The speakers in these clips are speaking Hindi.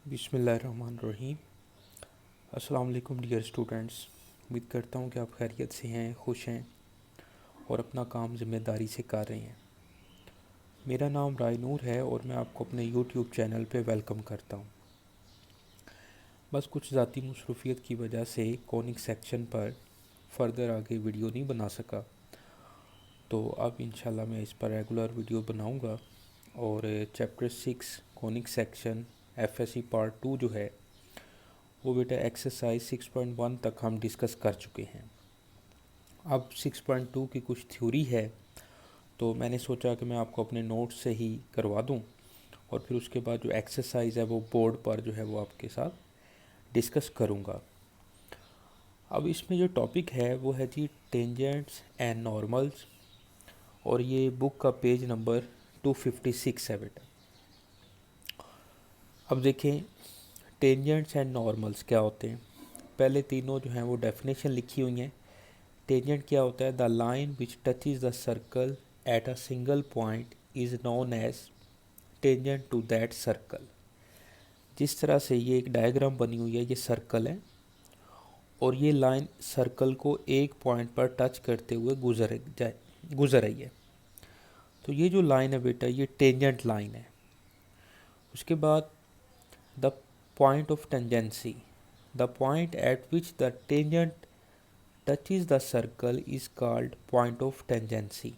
बिस्मिल्लाहिर्रहमानिर्रहीम। अस्सलाम वालेकुम डियर स्टूडेंट्स। उम्मीद करता हूँ कि आप खैरियत से हैं, खुश हैं और अपना काम ज़िम्मेदारी से कर रहे हैं। मेरा नाम रायनूर है और मैं आपको अपने यूट्यूब चैनल पे वेलकम करता हूँ। बस कुछ ज़ाती मसरूफियत की वजह से कॉनिक सेक्शन पर फ़र्दर आगे वीडियो नहीं बना सका, तो अब इंशाल्लाह मैं इस पर रेगुलर वीडियो बनाऊँगा। और chapter 6 conic section FSc part 2 जो है वो बेटा एक्सरसाइज 6.1 तक हम डिस्कस कर चुके हैं। अब 6.2 की कुछ थ्योरी है, तो मैंने सोचा कि मैं आपको अपने नोट्स से ही करवा दूं और फिर उसके बाद जो एक्सरसाइज है वो बोर्ड पर जो है वो आपके साथ डिस्कस करूंगा। अब इसमें जो टॉपिक है वो है जी टेंजेंट्स एंड नॉर्मल्स, और ये बुक का पेज नंबर 256 है बेटा। अब देखें टेंजेंट्स एंड नॉर्मल्स क्या होते हैं। पहले तीनों जो हैं वो डेफिनेशन लिखी हुई हैं। टेंजेंट क्या होता है? The line which touches the circle at a single point is known as tangent to that circle. जिस तरह से ये एक डायग्राम बनी हुई है, ये सर्कल है और ये लाइन सर्कल को एक पॉइंट पर टच करते हुए गुजर रही है, तो ये जो लाइन है बेटा ये टेंजेंट लाइन है। उसके बाद the point of tangency, the point eight which the tangent touches the circle is called point of tangency.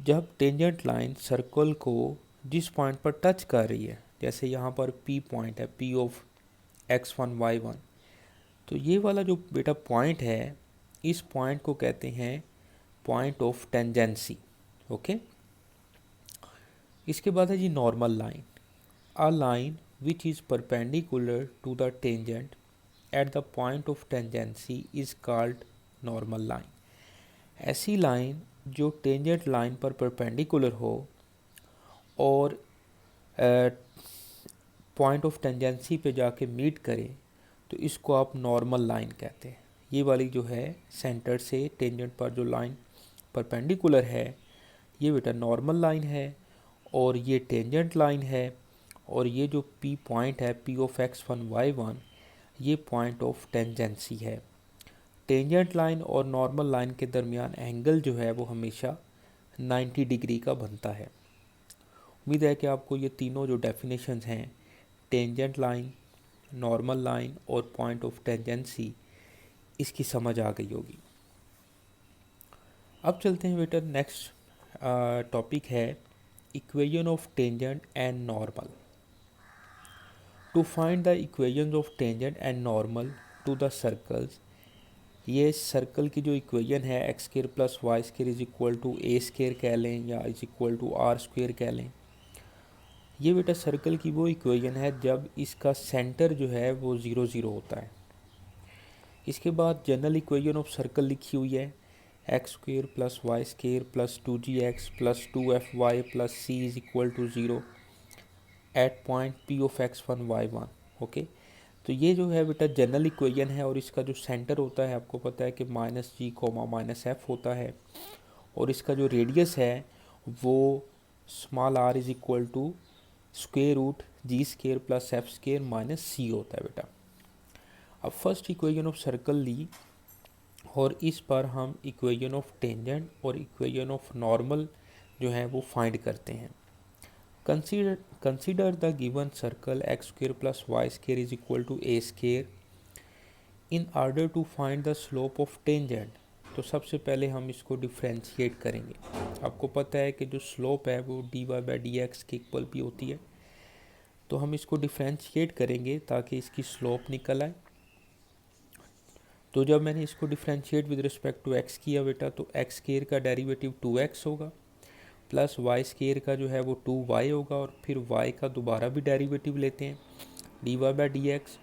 जब टेंजेंट लाइन सर्कल को जिस पॉइंट पर टच कर रही है, जैसे यहाँ पर पी पॉइंट है, पी ऑफ x1 y1, तो ये वाला जो बेटा पॉइंट है, इस पॉइंट को कहते हैं पॉइंट ऑफ टेंजेंसी। ओके। इसके बाद है जी normal line, a line which is perpendicular to the tangent at the point of tangency is called normal line. ऐसी लाइन जो टेंजेंट लाइन पर परपेंडिकुलर हो और पॉइंट ऑफ टेंजेंसी पे जाके मीट करे, तो इसको आप नॉर्मल लाइन कहते हैं। ये वाली जो है सेंटर से टेंजेंट पर जो लाइन परपेंडिकुलर है, ये बेटा नॉर्मल लाइन है और ये टेंजेंट लाइन है। और ये जो पी पॉइंट है, पी ऑफ x1 y1, ये पॉइंट ऑफ टेंजेंसी है। टेंजेंट लाइन और नॉर्मल लाइन के दरमियान एंगल जो है वो हमेशा 90 डिग्री का बनता है। उम्मीद है कि आपको ये तीनों जो डेफिनेशंस हैं, टेंजेंट लाइन, नॉर्मल लाइन और पॉइंट ऑफ टेंजेंसी, इसकी समझ आ गई होगी। अब चलते हैं बेटा, नेक्स्ट टॉपिक है equation of tangent and normal. To find the equation of tangent and normal to the circles, ये सर्कल की जो इक्वेशन है x square plus Y square is equal to A square कह लें या is equal to R square कह लें। ये बेटा सर्कल की वो इक्वेशन है जब इसका सेंटर जो है वो 0 0 होता है। इसके बाद जनरल इक्वेशन ऑफ सर्कल लिखी हुई है x square plus Y square plus 2gx plus 2fy plus C is equal to 0 at point P of x1 y1। Okay, तो ये जो है बेटा जनरल इक्वेशन है और इसका जो सेंटर होता है आपको पता है कि -g, -f होता है और इसका जो रेडियस है वो small r is equal to square root g square plus f square minus c होता है बेटा। अब फर्स्ट इक्वेशन ऑफ सर्कल ली और इस पर हम इक्वेशन ऑफ टेंजेंट और इक्वेशन ऑफ नॉर्मल जो है वो फाइंड करते हैं। Consider the given circle x square plus Y square is equal to A square in order to find the slope of tangent. तो सबसे पहले हम इसको डिफ्रेंशिएट करेंगे। आपको पता है कि जो स्लोप है वो dy बाई डी एक्स के इक्वल भी होती है, तो हम इसको डिफ्रेंशिएट करेंगे ताकि इसकी स्लोप निकल आए। तो जब मैंने इसको differentiate with respect to x किया बेटा, तो एक्स स्क्वायर का डेरिवेटिव 2x होगा प्लस वाई स्क्वायर का जो है वो 2y होगा और फिर y का दोबारा भी डेरिवेटिव लेते हैं dy बाई डी एक्स,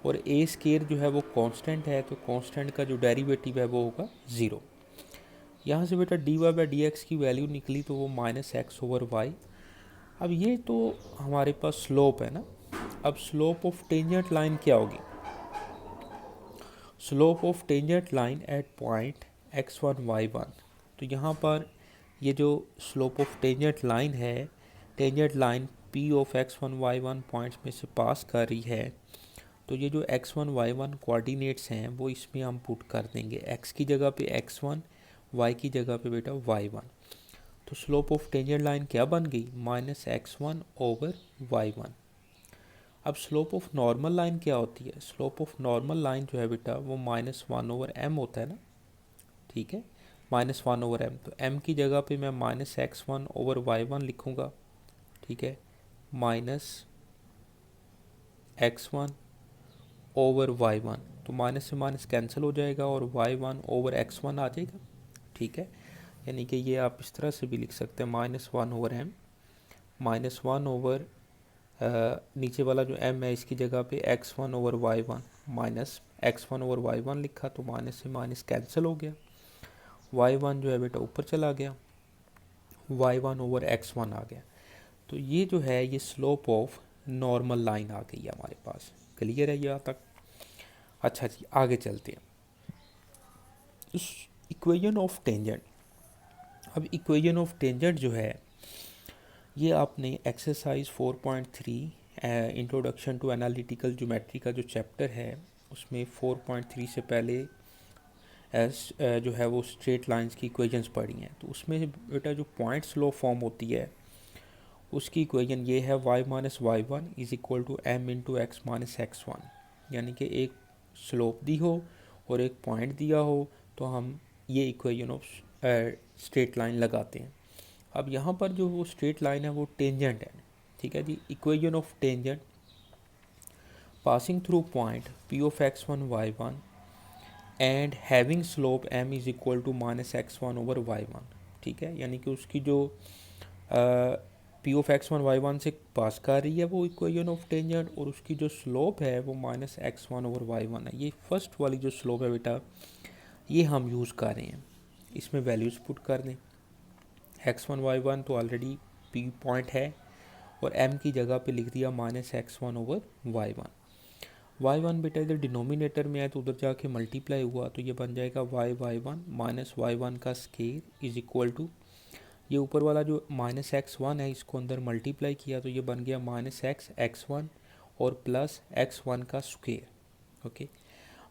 और ए स्क्वायर जो है वो कांस्टेंट है, तो कांस्टेंट का जो डेरिवेटिव है वो होगा 0। यहाँ से बेटा dy बाई डी एक्स की वैल्यू निकली तो वो -x/y। अब ये तो हमारे पास स्लोप है ना। अब स्लोप ऑफ टेंजेंट लाइन क्या होगी? Slope of tangent line at point x1 y1। तो यहाँ पर ये जो स्लोप ऑफ टेंजेंट लाइन है, tangent line P of x1 y1 points में से पास कर रही है, तो ये जो x1 y1 कोऑर्डिनेट्स हैं वो इसमें हम पुट कर देंगे। x की जगह पे x1, y की जगह पे बेटा y1। तो स्लोप ऑफ टेंजेंट लाइन क्या बन गई, -x1/y1। अब स्लोप ऑफ नॉर्मल लाइन क्या होती है, स्लोप ऑफ नॉर्मल लाइन जो है बेटा वो -1/m होता है ना, ठीक है, -1/m। तो m की जगह पे मैं -x1/y1 लिखूँगा, ठीक है, -x1/y1। तो माइनस से माइनस कैंसिल हो जाएगा और y1/x1 आ जाएगा, ठीक है। यानी कि ये आप इस तरह से भी लिख सकते हैं, -1/m, -1 नीचे वाला जो m है इसकी जगह पे x1/y1 माइनस x1/y1 लिखा, तो माइनस से माइनस कैंसिल हो गया, y1 जो है बेटा ऊपर चला गया, y1/x1 आ गया। तो ये जो है ये स्लोप ऑफ नॉर्मल लाइन आ गई है हमारे पास। क्लियर है यहाँ तक? अच्छा जी, आगे चलते हैं। Equation of tangent. अब इक्वेशन ऑफ टेंजेंट जो है ये आपने exercise 4.3 introduction to analytical geometry का जो चैप्टर है उसमें 4.3 से पहले जो है वो स्ट्रेट लाइंस की इक्वेशंस पढ़ी हैं। तो उसमें बेटा जो पॉइंट स्लो फॉर्म होती है उसकी इक्वेशन ये है y-y1 is equal to m×x-x1। यानी कि एक स्लोप दी हो और एक पॉइंट दिया हो तो हम ये इक्वेशन ऑफ स्ट्रेट लाइन लगाते हैं। अब यहाँ पर जो वो स्ट्रेट लाइन है वो टेंजेंट है, ठीक है जी। Equation of tangent passing through point p of x1y1 and having slope m is equal to -x1/y1, ठीक है। यानी कि उसकी जो p ऑफ x1y1 से पास कर रही है वो इक्वेशन ऑफ टेंजेंट, और उसकी जो स्लोप है वो -x1/y1 है। ये फर्स्ट वाली जो स्लोप है बेटा ये हम यूज़ कर रहे हैं, इसमें वैल्यूज़ पुट कर दें। x1y1 तो ऑलरेडी p पॉइंट है और m की जगह पे लिख दिया -x1/y1। y1 बेटा इधर डिनोमिनेटर में है तो उधर जाके मल्टीप्लाई हुआ तो ये बन जाएगा y1 माइनस y1 का स्केयर इज इक्वल टू, ये ऊपर वाला जो -x1 है इसको अंदर मल्टीप्लाई किया तो ये बन गया -x(x1) और प्लस x1 का स्क्वेयर। ओके,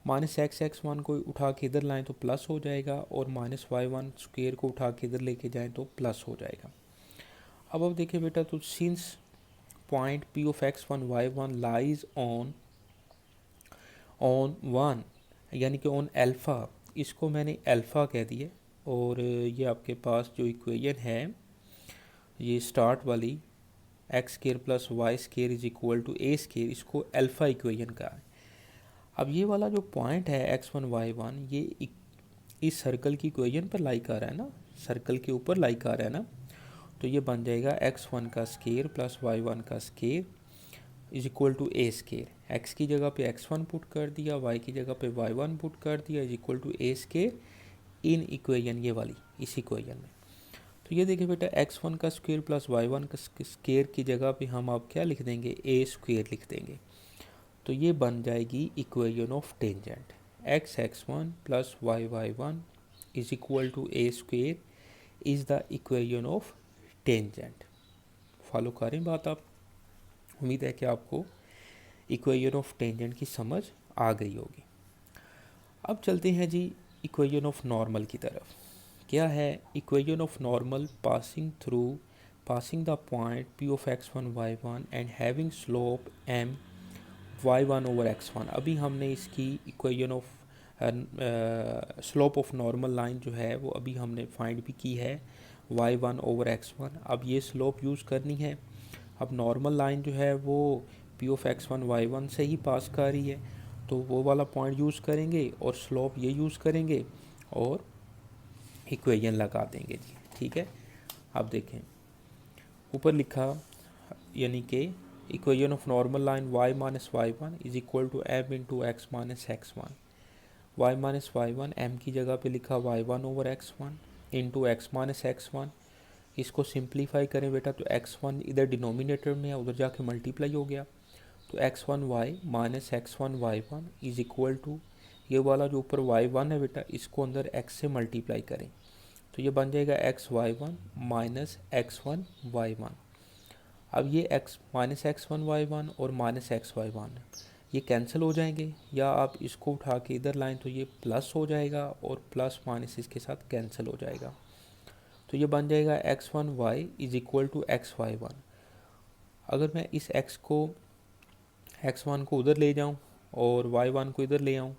-x(x1) को उठा के इधर लाएं तो प्लस हो जाएगा और -y1 स्क्वेयर को उठा के इधर लेके जाएं तो प्लस हो जाएगा। अब देखिए बेटा, तो since point p of x1y1 lies on 1 यानी कि ऑन अल्फ़ा, इसको मैंने अल्फ़ा कह दिया। और ये आपके पास जो इक्वेशन है ये स्टार्ट वाली x² plus y² is equal to a², इसको अल्फ़ा इक्वेशन का है। अब ये वाला जो पॉइंट है x1y1 ये इस सर्कल की इक्वेशन पर लाई कर रहा है ना, सर्कल के ऊपर लाई कर रहा है ना, तो ये बन जाएगा x1 का स्केयर प्लस y1 का square is equal to a²। x की जगह पे x1 पुट कर दिया, y की जगह पे y1 पुट कर दिया is equal to a² in equation, ये वाली इस इक्वेशन में। तो ये देखिए बेटा, x1 का स्क्वेयर प्लस y1 का स्क्वेयर की जगह पे हम आप क्या लिख देंगे, a² लिख देंगे। तो ये बन जाएगी equation of tangent, x(x1) plus y(y1) is equal to a² is the equation of tangent. Follow करें बात आप, उम्मीद है कि आपको इक्वेशन ऑफ टेंजेंट की समझ आ गई होगी। अब चलते हैं जी इक्वेशन ऑफ नॉर्मल की तरफ। क्या है equation of normal? Passing the point p of x1 y1 and having slope m y1/x1। अभी हमने इसकी equation of slope of normal line जो है वो अभी हमने फाइंड भी की है, y1/x1। अब ये स्लोप यूज़ करनी है। अब नॉर्मल लाइन जो है वो p ऑफ x1 y1 से ही पास कर रही है, तो वो वाला पॉइंट यूज़ करेंगे और स्लोप ये यूज़ करेंगे और इक्वेशन लगा देंगे जी, ठीक है। अब देखें ऊपर लिखा, यानी कि equation of normal line y-y1 is equal to m×x-x1। y-y1 m की जगह पे लिखा y1/x1 इंटू x-x1। इसको सिंप्लीफाई करें बेटा तो x1 इधर डिनोमिनेटर में है, उधर जाके मल्टीप्लाई हो गया तो x1y minus x1y1 is equal to, ये वाला जो ऊपर y1 है बेटा इसको अंदर x से मल्टीप्लाई करें तो ये बन जाएगा xy1 माइनस x1y1। अब ये -x1 y1 और -x y1 ये कैंसिल हो जाएंगे, या आप इसको उठा के इधर लाएं तो ये प्लस हो जाएगा और प्लस माइनस इसके साथ कैंसिल हो जाएगा। तो ये बन जाएगा x1y is equal to x y1। अगर मैं इस x1 को उधर ले जाऊं और y1 को इधर ले आऊं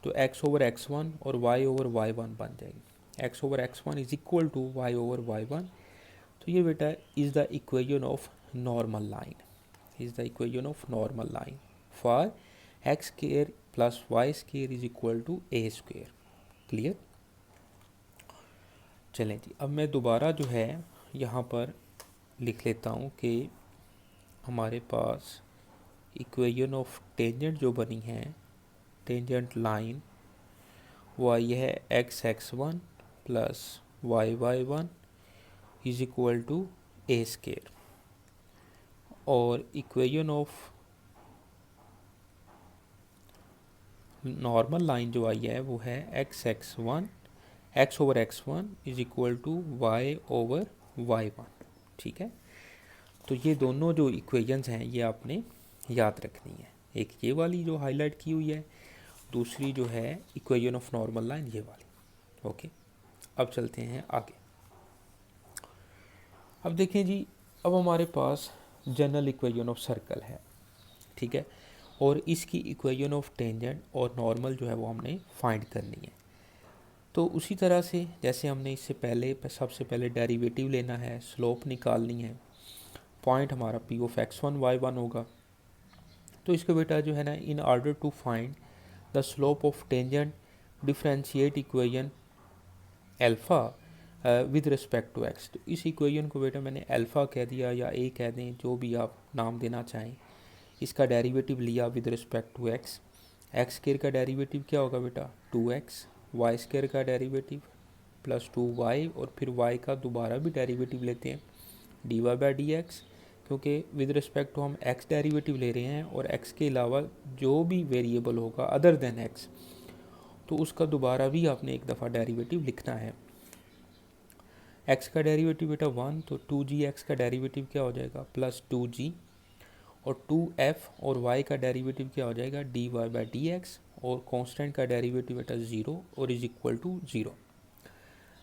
तो x ओवर x1 और y ओवर y1 बन जाएगी। x over x1 is equal to y over y1। तो ये बेटा is the equation of normal line, is the equation of normal line for X square plus Y square is equal to A square. Clear. चलें जी, अब मैं दोबारा जो है यहाँ पर लिख लेता हूँ कि हमारे पास इक्वेशन ऑफ टेंजेंट जो बनी है, टेंजेंट लाइन, वो आई है x1 plus y1 is equal to A square, और इक्वेशन ऑफ नॉर्मल लाइन जो आई है वो है x over x1 is equal to y over y1। ठीक है, तो ये दोनों जो इक्वेशंस हैं ये आपने याद रखनी है, एक ये वाली जो हाईलाइट की हुई है, दूसरी जो है इक्वेशन ऑफ नॉर्मल लाइन ये वाली। ओके, अब चलते हैं आगे। अब देखें जी, अब हमारे पास जनरल इक्वेशन ऑफ सर्कल है। ठीक है, और इसकी इक्वेशन ऑफ टेंजेंट और नॉर्मल जो है वो हमने फाइंड करनी है। तो उसी तरह से जैसे हमने इससे पहले सबसे पहले डेरिवेटिव लेना है, स्लोप निकालनी है, पॉइंट हमारा पी ऑफ x1 y1 होगा। तो इसको बेटा जो है ना, in order to find the slope of tangent differentiate equation alpha with respect to X. तो इस इक्वेशन को बेटा मैंने अल्फ़ा कह दिया या ए कह दें, जो भी आप नाम देना चाहें। इसका डेरिवेटिव लिया with respect to X. X square का डेरिवेटिव क्या होगा बेटा 2x, वाई स्क्वायर का डेरिवेटिव प्लस 2y, और फिर y का दोबारा भी डेरिवेटिव लेते हैं dy/dx, क्योंकि विद रिस्पेक्ट टू हम x डेरिवेटिव ले रहे हैं और x के अलावा जो भी वेरिएबल होगा अदर देन x, तो उसका दोबारा भी आपने एक दफ़ा डेरिवेटिव लिखना है। x का डेरिवेटिव बेटा 1, तो 2gx का डेरिवेटिव क्या हो जाएगा प्लस 2g, और 2f, और y का डेरिवेटिव क्या हो जाएगा dy/dx, और कांस्टेंट का डेरिवेटिव बेटा 0 और इज इक्वल टू 0।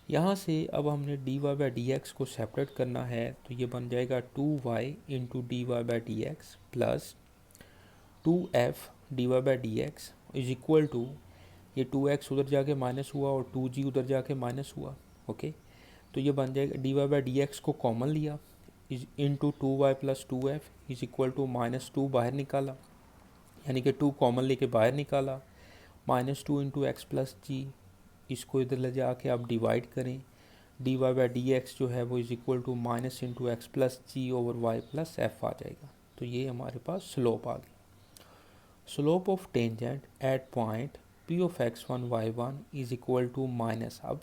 यहाँ से अब हमने dy/dx को सेपरेट करना है, तो ये बन जाएगा 2y into dy/dx plus 2f dy/dx is equal to, ये 2x उधर जाके माइनस हुआ और 2g उधर जाके माइनस हुआ। ओके, तो ये बन जाएगा dy/dx को कॉमन लिया is into 2y plus 2f is equal to -2 बाहर निकाला, यानी कि 2 कॉमन लेके बाहर निकाला, -2 इंटू एक्स प्लस जी, इसको इधर ले जाके आप डिवाइड करें, dy/dx जो है वो is equal to minus into x plus ji over y plus f आ जाएगा। तो ये हमारे पास स्लोप आ गई। Slope of tangent at point P of x1 y1 is equal to minus, अब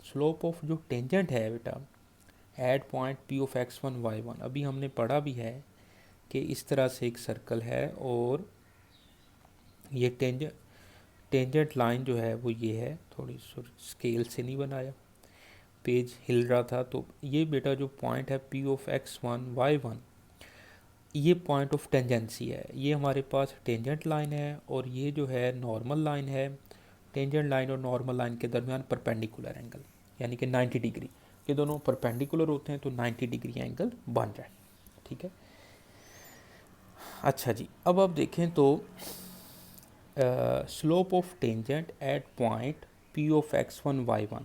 स्लोप ऑफ जो टेंजेंट है बेटा eight point P of x1 y1, अभी हमने पढ़ा भी है कि इस तरह से एक सर्कल है और ये टेंजेंट लाइन जो है वो ये है, थोड़ी स्केल से नहीं बनाया, पेज हिल रहा था। तो ये बेटा जो पॉइंट है पी ऑफ x1 y1, ये पॉइंट ऑफ टेंजेंसी है, ये हमारे पास टेंजेंट लाइन है, और ये जो है नॉर्मल लाइन है। टेंजेंट लाइन और नॉर्मल लाइन के दरमियान परपेंडिकुलर एंगल, यानी कि 90 डिग्री, ये दोनों परपेंडिकुलर होते हैं तो 90 डिग्री एंगल बन रहा है। ठीक है, अच्छा जी, अब आप देखें तो slope of tangent at point P of x1 y1,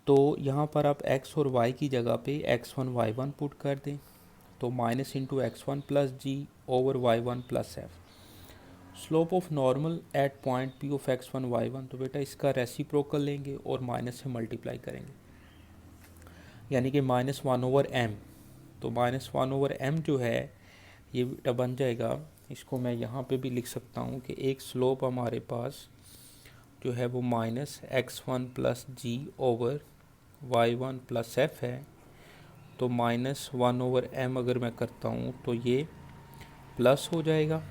तो यहाँ पर आप x और y की जगह पे x1 y1 पुट कर दें, तो minus into x1 plus ji over y1 plus F. Slope of normal at point P of x1 y1, तो बेटा इसका रेसिप्रोकल लेंगे और माइनस से मल्टीप्लाई करेंगे, यानी कि -1/m। तो -1/m जो है ये बेटा बन जाएगा, इसको मैं यहाँ पे भी लिख सकता हूँ कि एक स्लोप हमारे पास जो है वो -x1 प्लस जी ओवर y1 प्लस एफ है। तो -1/m अगर मैं करता हूँ तो ये प्लस हो जाएगा,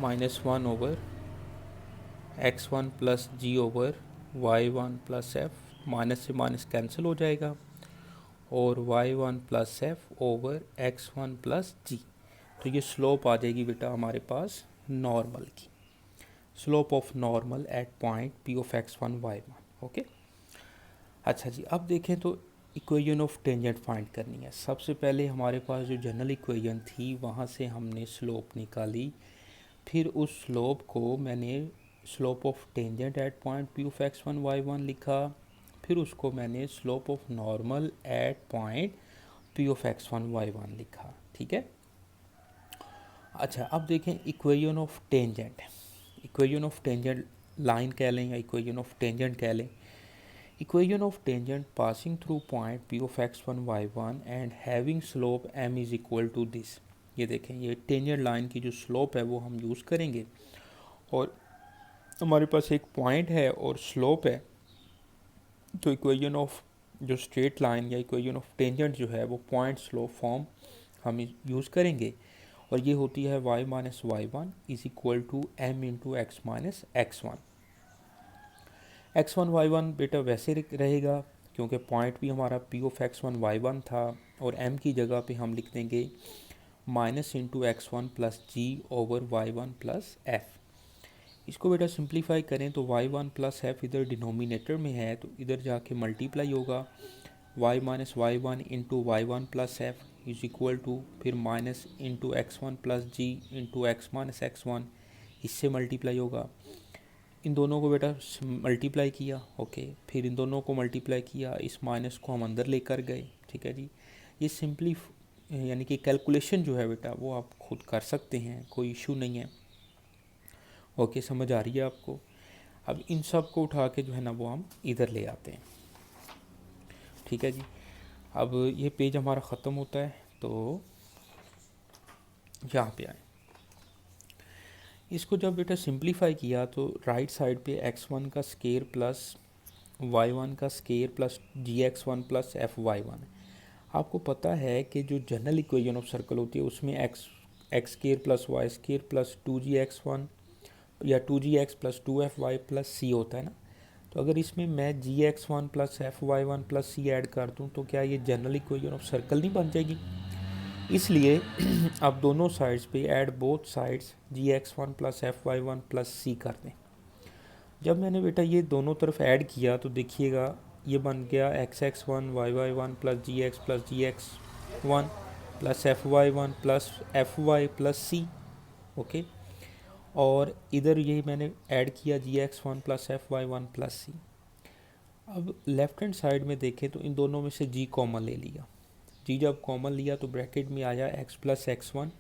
-1/x1 प्लस जी over y1 plus f, minus से माइनस कैंसिल हो जाएगा, और y1 plus f over x1 plus g. तो ये स्लोप आ जाएगी बेटा हमारे पास नॉर्मल की, slope of normal at point P of x1 y1। Okay, अच्छा जी, अब देखें तो इक्वेशन ऑफ टेंजेंट फाइंड करनी है। सबसे पहले हमारे पास जो जनरल इक्वेशन थी वहाँ से हमने स्लोप निकाली, फिर उस स्लोप को मैंने slope of tangent at point P of x1 y1 लिखा, फिर उसको मैंने slope of normal at point P of x1 y1 लिखा। ठीक है, अच्छा अब देखें equation of tangent. Equation of tangent line कह लें या इक्वेशन ऑफ टेंजेंट कह लें। Equation of tangent passing through point P of x1 y1 and having slope m is equal to this. ये देखें, ये टेंजेंट लाइन की जो स्लोप है वो हम यूज़ करेंगे, और हमारे पास एक पॉइंट है और स्लोप है। तो इक्वेशन ऑफ जो स्ट्रेट लाइन या इक्वेशन ऑफ टेंजेंट जो है वो पॉइंट स्लोप फॉर्म हम यूज़ करेंगे, और ये होती है y minus Y one is equal to M into x minus x one. x1 y1 बेटा वैसे रहेगा क्योंकि पॉइंट भी हमारा p ऑफ x1 y1 था, और m की जगह पे हम लिख देंगे माइनस इंटू x1 प्लस जी ओवर y1 प्लस एफ। इसको बेटा सिंप्लीफाई करें तो y1 प्लस एफ इधर डिनोमिनेटर में है तो इधर जाके मल्टीप्लाई होगा, y minus Y one into y one plus f is equal to फिर minus into x one plus g into x minus x one, इससे मल्टीप्लाई होगा। इन दोनों को बेटा मल्टीप्लाई किया, ओके, फिर इन दोनों को मल्टीप्लाई किया, इस माइनस को हम अंदर लेकर गए। ठीक है जी, ये सिंपली यानी कि कैलकुलेशन जो है बेटा वो आप खुद कर सकते हैं, कोई इशू नहीं है। ओके, समझ आ रही है आपको। अब इन सब को उठा के जो है ना वो हम इधर ले आते हैं। ठीक है जी, अब ये पेज हमारा ख़त्म होता है तो यहाँ पे आए। इसको जब बेटा सिंप्लीफाई किया तो राइट साइड पे x1 का स्केयर प्लस y1 का square plus gx1 plus fy1। आपको पता है कि जो जनरल इक्वेशन ऑफ सर्कल होती है उसमें x square plus Y square plus 2gx1 या 2gx plus 2fy plus c होता है ना। तो अगर इसमें मैं gx1 plus fy1 plus c add कर दूँ तो क्या ये जनरल इक्वेशन ऑफ सर्कल नहीं बन जाएगी? इसलिए आप दोनों साइड्स पे add both sides gx1 plus fy1 plus c कर दें। जब मैंने बेटा ये दोनों तरफ ऐड किया तो देखिएगा ये बन गया xx1 yy1 plus gx plus gx1 plus fy1 plus fy plus c। Okay, और इधर ये मैंने ऐड किया gx1 plus fy1 plus c। अब लेफ्ट हैंड साइड में देखें तो इन दोनों में से g कॉमन ले लिया। जी जब कॉमन लिया तो ब्रैकेट में आया x प्लस एक्स वन,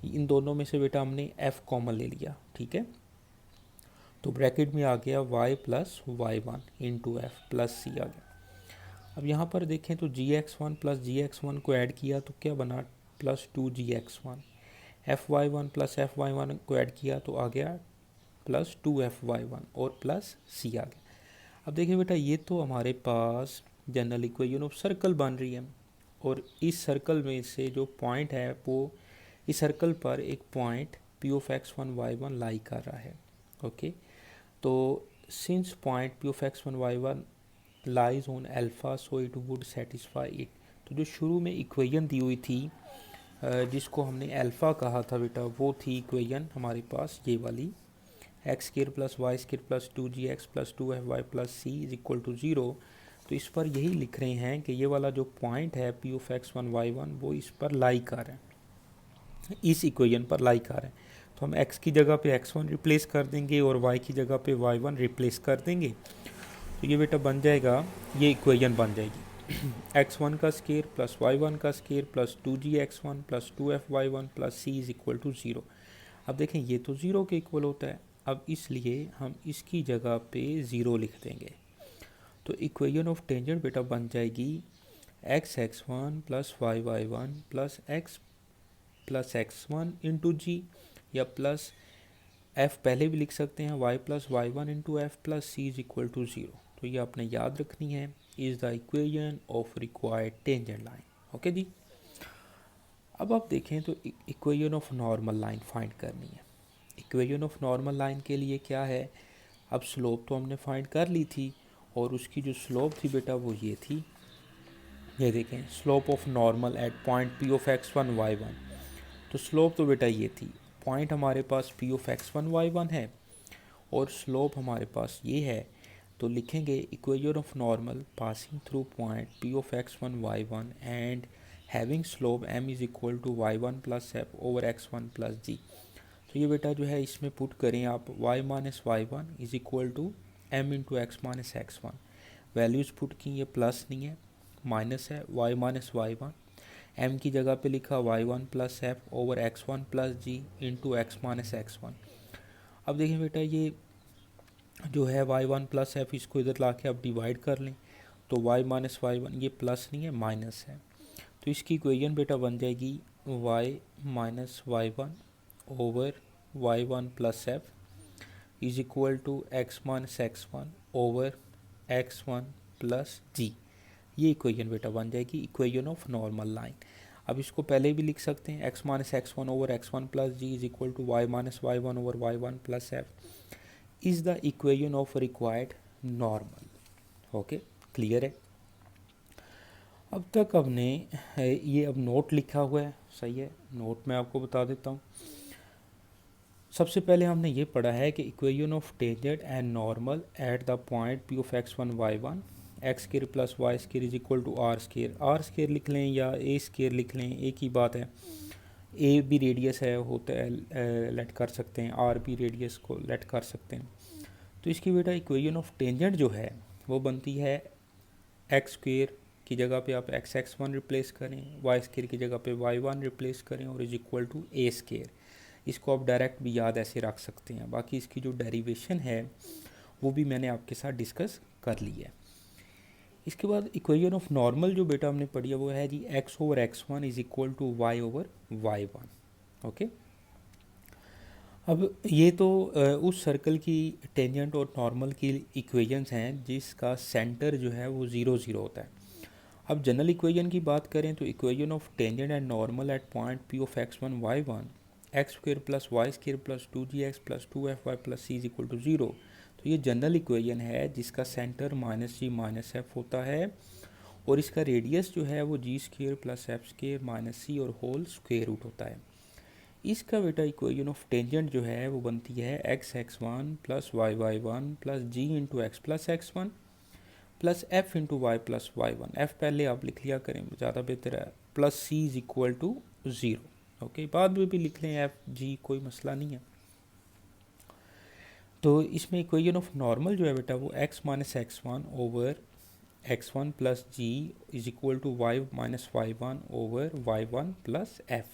इन दोनों में से बेटा हमने f कॉमन ले लिया। ठीक है, तो ब्रैकेट में आ गया y plus Y one into f plus c आ गया। अब यहाँ पर देखें तो gx1 प्लस gx1 को ऐड किया तो क्या बना, plus 2gx1। fy1 plus fy1 को ऐड किया तो आ गया प्लस 2fy1 और प्लस c आ गया। अब देखिए बेटा ये तो हमारे पास जनरल इक्वेशन ऑफ सर्कल बन रही है, और इस सर्कल में से जो पॉइंट है वो इस सर्कल पर एक point P of x1 y1 लाई कर रहा है। ओके, तो since point P of x1 y1 lies on alpha so it would satisfy it. तो जो शुरू में इक्वेशन दी हुई थी जिसको हमने अल्फ़ा कहा था बेटा, वो थी इक्वेशन हमारे पास ये वाली X square plus Y square plus 2gx plus 2fy plus C is equal to 0। तो इस पर यही लिख रहे हैं कि ये वाला जो पॉइंट है पी ऑफ x1 y1 वो इस पर लाई कर है, इस इक्वेशन पर लाई कर है। तो हम x की जगह पे x1 रिप्लेस कर देंगे और y की जगह पे y1 रिप्लेस कर देंगे, तो ये बेटा बन जाएगा, ये इक्वेशन बन जाएगी x1 का स्केयर प्लस y1 का square plus 2gx1 plus 2fy1 plus c is equal to 0। अब देखें ये तो 0 के इक्वल होता है, अब इसलिए हम इसकी जगह पे 0 लिख देंगे। तो इक्वेशन ऑफ टेंजेंट बेटा बन जाएगी x(x1) plus y(y1) plus x1 into जी, या प्लस f पहले भी लिख सकते हैं y plus y1 into f plus C is equal to 0। तो ये आपने याद रखनी है, is the equation of required tangent line. Okay जी, अब आप देखें तो equation of normal line find करनी है। इक्वेशन ऑफ नॉर्मल लाइन के लिए क्या है, अब स्लोप तो हमने फाइंड कर ली थी, और उसकी जो स्लोप थी बेटा वो ये थी, ये देखें slope of normal at point P of x one Y one. तो स्लोप तो बेटा ये थी, पॉइंट हमारे पास p of x one Y one है और स्लोप हमारे पास ये है। तो लिखेंगे equation of normal passing through point P of x one Y one and having slope m is equal to y one plus f over x one plus g. तो ये बेटा जो है इसमें पुट करें आप y minus Y one is equal to M into x minus x one. Values put की, ये प्लस नहीं है माइनस है, y minus Y one, m की जगह पे लिखा y one plus f over x one plus g into x minus x one. अब देखिए बेटा ये जो है वाई वन प्लस एफ, इसको इधर ला के आप डिवाइड कर लें तो वाई माइनस वाई वन, ये प्लस नहीं है माइनस है, तो इसकी इक्वेशन बेटा बन जाएगी y minus Y one over Y one plus f is equal to x minus x one over x one plus g. ये इक्वेशन बेटा बन जाएगी इक्वेशन ऑफ नॉर्मल लाइन। अब इसको पहले भी लिख सकते हैं X minus x one over x one plus G is equal to Y minus Y one over Y one plus F is the equation of required normal. Okay, clear है। अब तक हमने ये अब नोट लिखा हुआ है, सही है, नोट मैं आपको बता देता हूँ। सबसे पहले हमने ये पढ़ा है कि equation of tangent and normal at the point P of x one Y one X square plus Y square is equal to R square. R square लिख लें या ए स्केयर लिख लें, एक ही बात है। ए भी रेडियस है, होता है, लेट कर सकते हैं, आर भी रेडियस को लेट कर सकते हैं। तो इसकी बेटा इक्वेशन ऑफ टेंजेंट जो है वो बनती है एक्स स्क्वेयर की जगह पे आप एक्स एक्स वन रिप्लेस करें, वाई स्क्वेयर की जगह पे वाई वन रिप्लेस करें और is equal to A square. इसको आप डायरेक्ट भी याद ऐसे रख सकते हैं। बाकी इसकी जो डेरिवेशन है वो भी मैंने आपके साथ डिस्कस कर ली है। इसके बाद इक्वेशन ऑफ नॉर्मल जो बेटा हमने पढ़ी है वो है जी x over x one is equal to y over Y one. Okay, अब ये तो उस सर्कल की टेंजेंट और नॉर्मल की इक्वेशंस हैं जिसका सेंटर जो है वो 0 0 होता है। अब जनरल इक्वेशन की बात करें तो equation of tangent and normal at point P of x one Y one x square plus Y square plus two ji x plus two F Y plus C is equal to 0। तो ये जनरल इक्वेशन है जिसका centre minus g minus f होता है और इसका रेडियस जो है वो g square plus f square minus c और होल स्क्वेयर रूट होता है। इसका बेटा इक्वेशन ऑफ टेंजेंट जो है वो बनती है x x one plus y y one plus g into x plus x one plus f into y plus Y one. F पहले आप लिख लिया करें, ज़्यादा बेहतर है, plus C is equal to 0। Okay, बाद में भी लिख लें एफ जी, कोई मसला नहीं है। तो इसमें इक्वेशन ऑफ नॉर्मल जो है बेटा वो X minus x one over x one plus G is equal to Y minus Y one over Y one plus F.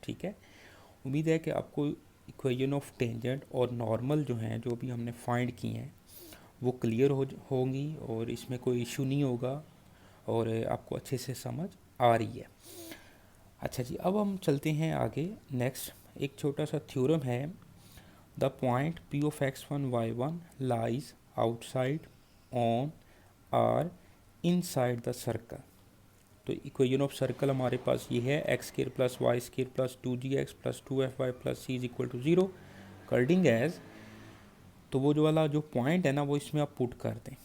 ठीक है, उम्मीद है कि आपको इक्वेशन ऑफ टेंजेंट और नॉर्मल जो हैं जो भी हमने फाइंड किए हैं वो क्लियर होंगी और इसमें कोई इशू नहीं होगा और आपको अच्छे से समझ आ रही है। अच्छा जी, अब हम चलते हैं आगे। नेक्स्ट एक छोटा सा थ्योरम है, the point P of x one Y one lies outside on or inside the circle. तो इक्वेशन ऑफ सर्कल हमारे पास ये है x square plus Y square plus two ji x plus two F Y plus C is equal to 0 कर्डिंग एज। तो वो जो वाला जो पॉइंट है ना वो इसमें आप पुट कर दें,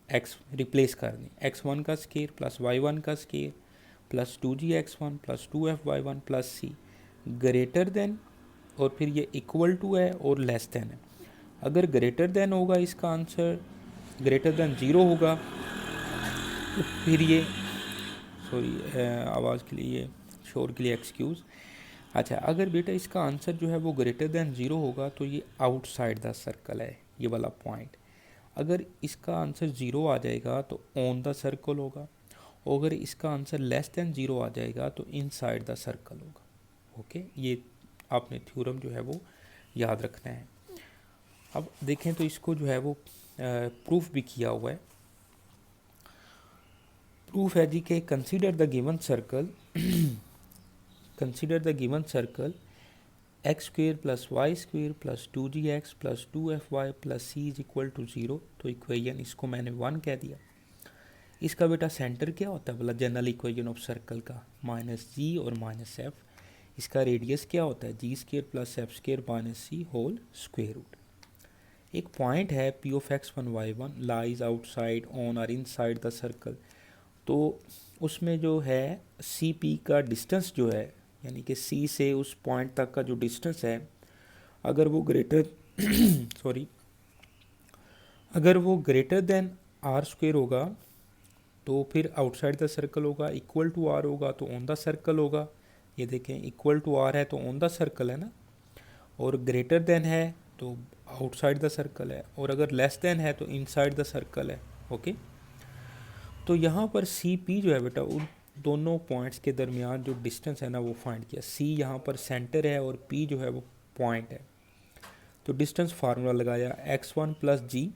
एक्स रिप्लेस कर दें, एक्स वन का स्क्वायर प्लस वाई वन का स्क्वायर प्लस टू जी x one plus two F y one plus c greater than, और फिर ये इक्वल टू है और लेस देन है। अगर ग्रेटर देन होगा इसका आंसर, ग्रेटर देन 0 होगा तो फिर ये, सॉरी आवाज़ के लिए, शोर के लिए एक्सक्यूज़। अच्छा, अगर बेटा इसका आंसर जो है वो ग्रेटर देन 0 होगा तो ये आउटसाइड द सर्कल है, ये वाला पॉइंट। अगर इसका आंसर 0 आ जाएगा तो ऑन द सर्कल होगा, और अगर इसका आंसर लेस देन 0 आ जाएगा तो इनसाइड द सर्कल होगा। ओके, ये आपने थ्योरम जो है वो याद रखना है। अब देखें तो इसको जो है वो प्रूफ भी किया हुआ है। प्रूफ है जी के consider the given circle consider the given circle X square plus Y square plus two ji x plus two F Y plus C is equal to 0। तो इक्वेशन इसको मैंने 1 कह दिया। इसका बेटा सेंटर क्या होता है, बोला जनरल इक्वेशन ऑफ सर्कल का माइनस जी और माइनस एफ। इसका रेडियस क्या होता है, g square plus f square minus c whole square root. एक पॉइंट है P of x one Y one lies outside on और इनसाइड द सर्कल। तो उसमें जो है सी पी का डिस्टेंस जो है, यानी कि सी से उस पॉइंट तक का जो डिस्टेंस है, अगर वो ग्रेटर सॉरी अगर वो ग्रेटर देन आर स्क्वेयर होगा तो फिर आउटसाइड द सर्कल होगा, इक्वल टू आर होगा तो ऑन द सर्कल होगा। ये देखें, इक्वल टू आर है तो ऑन द सर्कल है ना, और ग्रेटर देन है तो आउटसाइड द सर्कल है, और अगर लेस देन है तो इनसाइड द सर्कल है। ओके, तो यहाँ पर सी पी जो है बेटा, उन दोनों पॉइंट्स के दरमियान जो डिस्टेंस है ना वो फाइंड किया। सी यहाँ पर सेंटर है और पी जो है वो पॉइंट है। तो डिस्टेंस फार्मूला लगाया, x one plus g,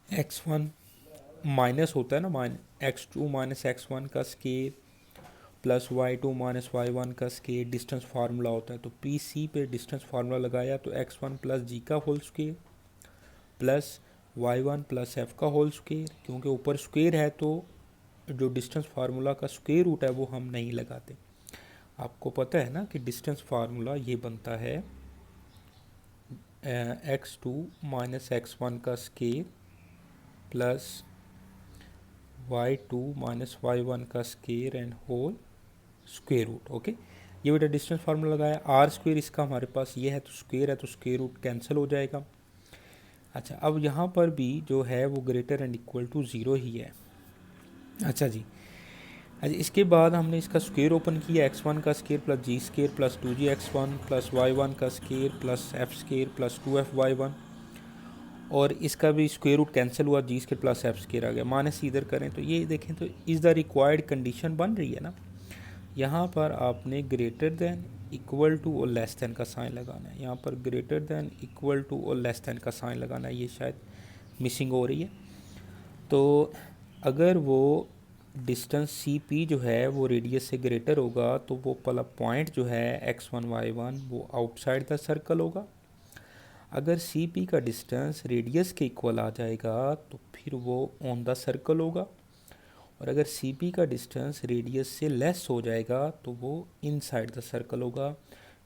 x one minus होता है ना, x two minus x one का square plus y two minus Y one का स्केयर, डिस्टेंस फार्मूला होता है। तो पी सी पे डिस्टेंस फार्मूला लगाया तो एक्स वन प्लस जी का whole square plus Y one plus F का होल स्केयर, क्योंकि ऊपर स्क्वेयर है तो जो डिस्टेंस फार्मूला का स्क्वेयर रूट है वो हम नहीं लगाते। आपको पता है ना कि डिस्टेंस फार्मूला ये बनता है x two minus x one का square plus y two minus Y one का square and whole square root. Okay, ये बेटा डिस्टेंस फार्मूला लगाया। आर स्क्वेयर इसका हमारे पास ये है तो स्क्वेयर है तो स्क्वेयर रूट कैंसिल हो जाएगा। अच्छा, अब यहाँ पर भी जो है वो greater and equal to zero ही है। अच्छा जी, अच्छा इसके बाद हमने इसका स्क्वेयर ओपन किया, एक्स वन का square plus g square plus two जी x one plus Y one का square plus f square plus two F y one, और इसका भी स्क्वेयर रूट कैंसिल हुआ, g square plus f square आ गया। माइनस इधर करें तो ये देखें तो इज़ द रिक्वायर्ड कंडीशन बन रही है ना। यहाँ पर आपने ग्रेटर देन इक्वल टू और लेस देन का साइन लगाना है। यहाँ पर ग्रेटर देन इक्वल टू और लेस देन का साइन लगाना है, ये शायद मिसिंग हो रही है। तो अगर वो डिस्टेंस सी पी जो है वो रेडियस से ग्रेटर होगा तो वो वाला पॉइंट जो है एक्स वन वाई वन वो आउटसाइड द सर्कल होगा। अगर सी पी का डिस्टेंस रेडियस के इक्वल आ जाएगा तो फिर वो ऑन द सर्कल होगा, और अगर सी पी का डिस्टेंस रेडियस से लेस हो जाएगा तो वो इनसाइड द सर्कल होगा।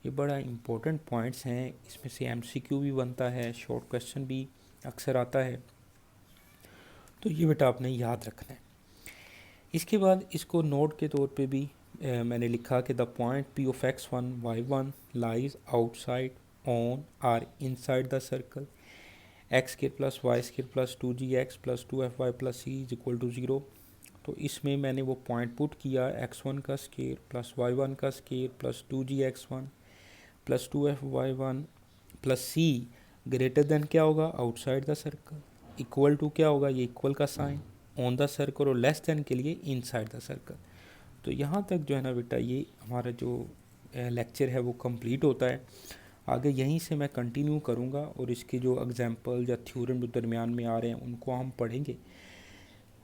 ये बड़ा इंपॉर्टेंट पॉइंट्स हैं, इसमें से एमसीक्यू भी बनता है, शॉर्ट क्वेश्चन भी अक्सर आता है, तो ये बेटा आपने याद रखना है। इसके बाद इसको नोट के तौर पे भी मैंने लिखा कि the point P of x one Y one lies outside on or inside the circle, x square plus Y square plus two ji x plus two F Y plus C is equal to zero. तो इसमें मैंने वो पॉइंट पुट किया, एक्स वन का स्क्वायर प्लस वाई वन का स्क्वायर प्लस टू जी x one plus two F y one plus c greater than क्या होगा, outside the circle, equal to क्या होगा, ये इक्वल का साइन ऑन द सर्कल, और लेस देन के लिए इनसाइड द सर्कल। तो यहाँ तक जो है ना बेटा ये हमारा जो लेक्चर है वो कंप्लीट होता है। आगे यहीं से मैं कंटिन्यू करूँगा और इसके जो एग्जांपल या थ्योरम जो दरमियान में आ रहे हैं उनको हम पढ़ेंगे।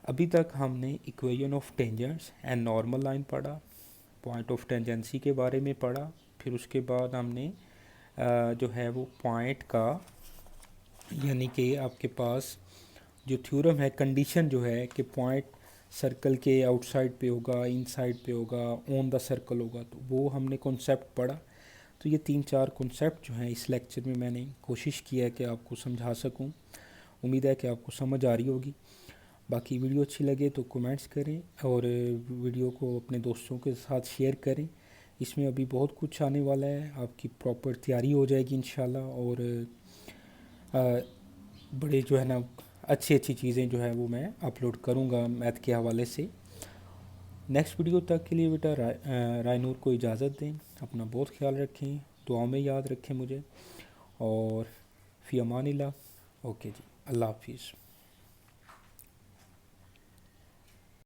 अभी तक हमने equation of tangents and normal line पढ़ा, पॉइंट ऑफ टेंजेंसी के बारे में पढ़ा, फिर उसके बाद हमने जो है वो पॉइंट का, यानी कि आपके पास जो थ्योरम है, कंडीशन जो है कि पॉइंट सर्कल के आउटसाइड पे होगा, इनसाइड पे होगा, ऑन द सर्कल होगा, तो वो हमने कॉन्सेप्ट पढ़ा। तो ये 3-4 कॉन्सेप्ट जो हैं इस लेक्चर में मैंने कोशिश की है कि आपको समझा सकूं। उम्मीद है कि आपको समझ आ रही होगी। बाकी वीडियो अच्छी लगे तो कमेंट्स करें और वीडियो को अपने दोस्तों के साथ शेयर करें। इसमें अभी बहुत कुछ आने वाला है, आपकी प्रॉपर तैयारी हो जाएगी इंशाल्लाह, और बड़े जो है ना अच्छी अच्छी चीज़ें जो है वो मैं अपलोड करूँगा मैथ के हवाले से। नेक्स्ट वीडियो तक के लिए बेटा रायनूर को इजाज़त दें। अपना बहुत ख्याल रखें, दुआ में याद रखें मुझे, और फ़ी अमानिल्लाह। ओके जी, अल्लाह हाफिज़।